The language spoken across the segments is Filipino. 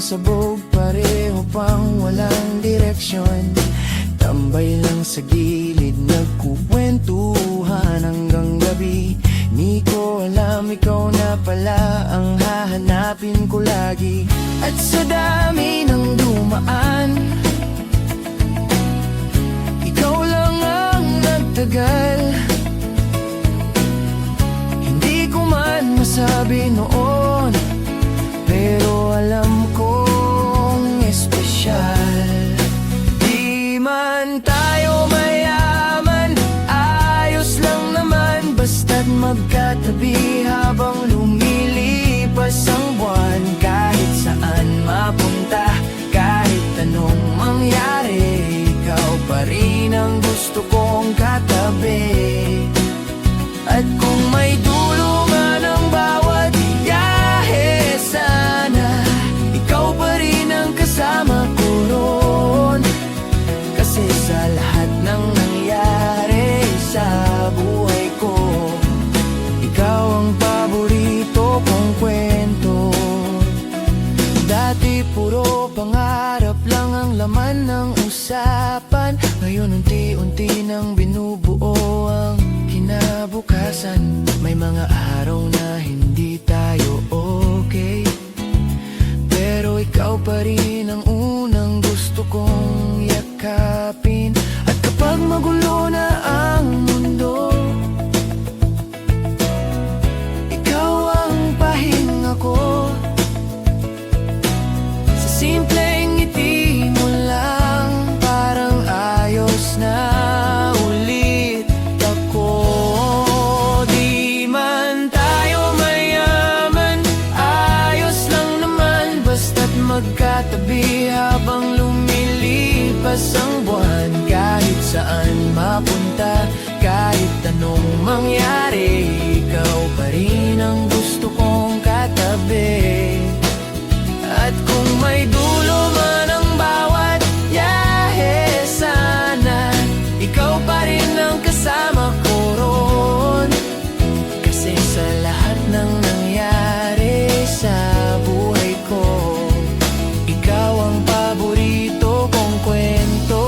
sabog, pareho pang walang direksyon. Tambay lang sa gilid, nagkukwentuhan hanggang gabi. Di ko alam ikaw na pala ang hahanapin ko lagi. At sa dami ng dumaan, ikaw lang ang nagtagal. Hindi ko man masabi noon, pero alam kong espesyal. Di man tayo mayaman, ayos lang naman, basta't magkatabi habang lumilipas ang buwan. Kahit saan mapunta, kahit anong mangyari, ikaw pa rin ang gusto kong katabi. At kung may dulo man ang bawat biyahe, sana ikaw pa rin ang kasama ko roon. Kasi sa lahat ng nangyari sa buhay ko, ikaw ang paborito kong kwento. Dati puro pangarap lang ang laman ng usapan, ngayon unti-unti nang binubuo ang kinabukasan. May mga araw na hindi tayo okay, pero ikaw pa rin ang unang gusto kong yakapin. At kapag magulo na ang mundo, ikaw ang pahinga ko. Sa simpleng ngiti mo lang, parang ayos na ulit ako. Di man tayo mayaman, ayos lang naman, basta't magkatabi habang lumilipas ang buwan. Kahit saan mapunta, kahit anong mangyari, ikaw pa rin ang gusto kong katabi. At kung may dulo man ang bawat yahe, sana ikaw pa rin ang kasama ko roon. Kasi sa lahat ng nangyari sa buhay ko, ikaw ang paborito kong kwento.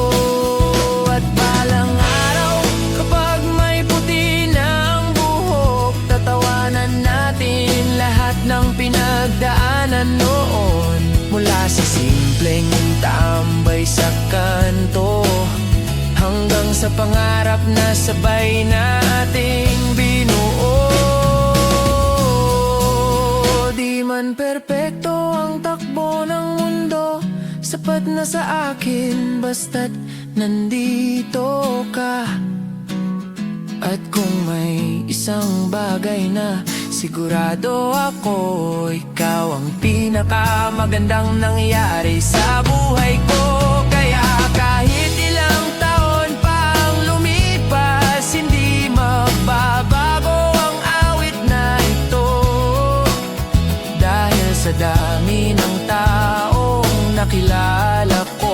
At balang araw, kapag may puti na ang buhok, tatawanan natin lahat ng pinagdaanan noon. Mula sa simpleng tambay sa kanto, hanggang sa pangarap na sabay nating binuo. Di man perpekto ang takbo ng mundo, sapat na sa akin basta't nandito ka. At kung may isang bagay na sigurado ako, ikaw ang pinakamagandang nangyari sa buhay ko. Kaya kahit ilang taon pang lumipas, hindi magbabago ang awit na ito. Dahil sa dami ng taong nakilala ko,